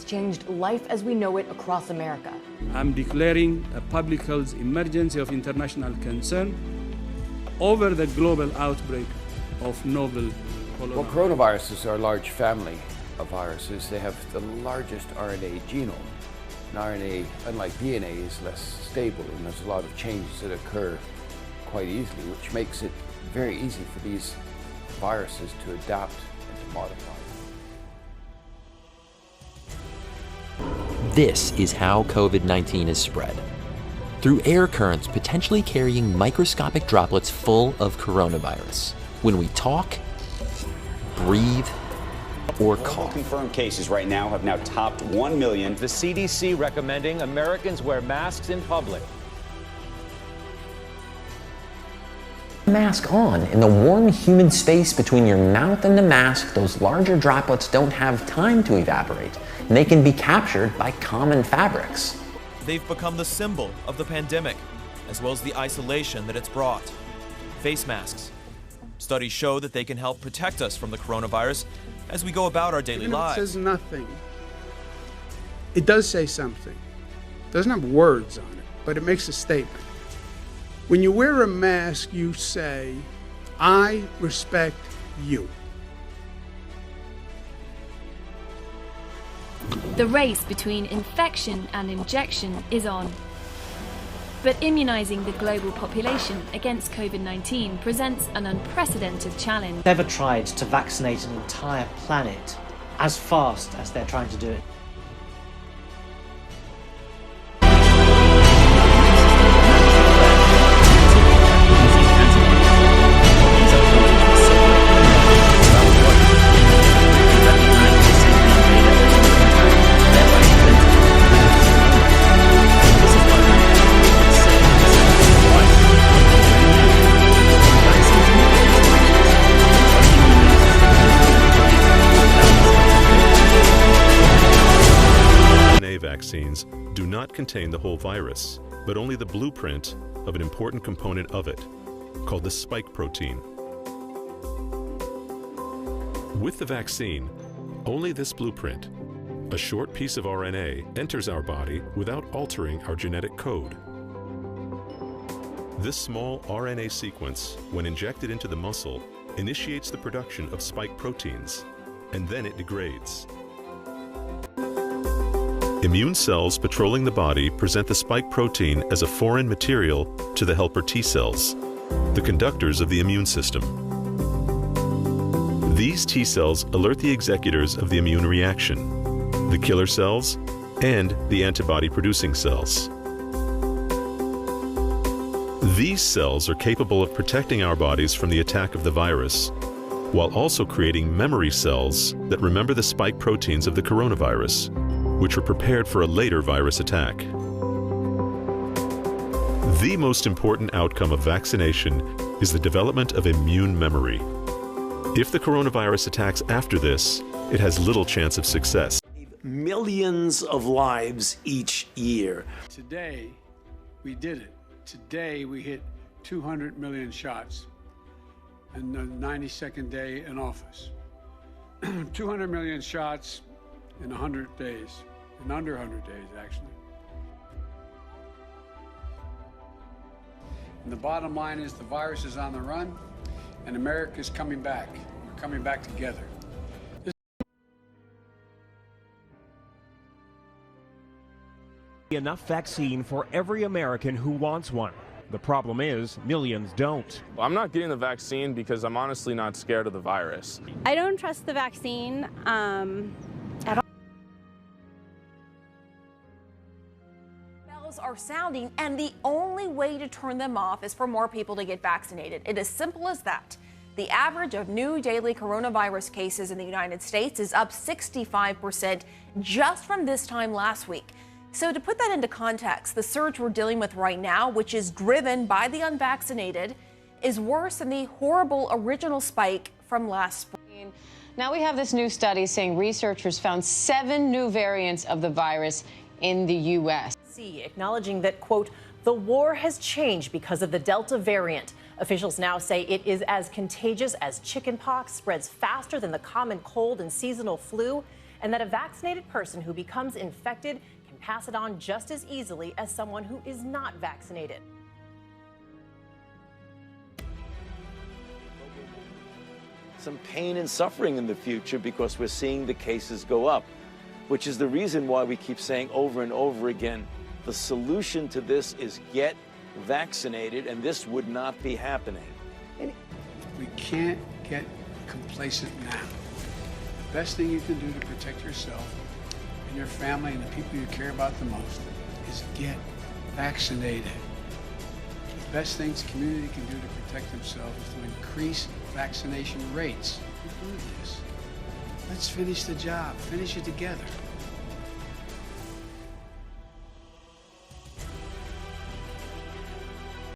has changed life as we know it across America. I'm declaring a public health emergency of international concern over the global outbreak of novel coronavirus. Well, coronaviruses are a large family of viruses. They have the largest RNA genome. And RNA, unlike DNA, is less stable, and there's a lot of changes that occur quite easily, which makes it very easy for these viruses to adapt and to modify. This is how COVID-19 is spread. Through air currents potentially carrying microscopic droplets full of coronavirus. When we talk, breathe, or cough. Confirmed cases right now have now topped 1 million. The CDC recommending Americans wear masks in public. Mask on. In the warm, humid space between your mouth and the mask, those larger droplets don't have time to evaporate, and they can be captured by common fabrics. They've become the symbol of the pandemic, as well as the isolation that it's brought. Face masks. Studies show that they can help protect us from the coronavirus as we go about our daily lives. It says nothing. It does say something. It doesn't have words on it, but it makes a statement. When you wear a mask, you say, I respect you. The race between infection and injection is on. But immunizing the global population against COVID-19 presents an unprecedented challenge. Never tried to vaccinate an entire planet as fast as they're trying to do it. Vaccines do not contain the whole virus, but only the blueprint of an important component of it, called the spike protein. With the vaccine, only this blueprint, a short piece of RNA, enters our body without altering our genetic code. This small RNA sequence, when injected into the muscle, initiates the production of spike proteins, and then it degrades. Immune cells patrolling the body present the spike protein as a foreign material to the helper T cells, the conductors of the immune system. These T cells alert the executors of the immune reaction, the killer cells, and the antibody-producing cells. These cells are capable of protecting our bodies from the attack of the virus, while also creating memory cells that remember the spike proteins of the coronavirus, which were prepared for a later virus attack. The most important outcome of vaccination is the development of immune memory. If the coronavirus attacks after this, it has little chance of success. Millions of lives each year. Today, we did it. Today, we hit 200 million shots in the 92nd day in office. 200 million shots in 100 days, in under 100 days, actually. And the bottom line is the virus is on the run, and America's coming back. We're coming back together. Enough vaccine for every American who wants one. The problem is, millions don't. Well, I'm not getting the vaccine because I'm honestly not scared of the virus. I don't trust the vaccine at all. Bells are sounding, and the only way to turn them off is for more people to get vaccinated. It is simple as that. The average of new daily coronavirus cases in the United States is up 65% just from this time last week. So to put that into context, the surge we're dealing with right now, which is driven by the unvaccinated, is worse than the horrible original spike from last spring. Now we have this new study saying researchers found 7 new variants of the virus in the U.S. Acknowledging that, quote, the war has changed because of the Delta variant. Officials now say it is as contagious as chickenpox, spreads faster than the common cold and seasonal flu, and that a vaccinated person who becomes infected can pass it on just as easily as someone who is not vaccinated. Some pain and suffering in the future because we're seeing the cases go up, which is the reason why we keep saying over and over again, the solution to this is get vaccinated, and this would not be happening. We can't get complacent now. The best thing you can do to protect yourself and your family and the people you care about the most is get vaccinated. The best things the community can do to protect themselves is to increase vaccination rates. We do this. Let's finish the job. Finish it together.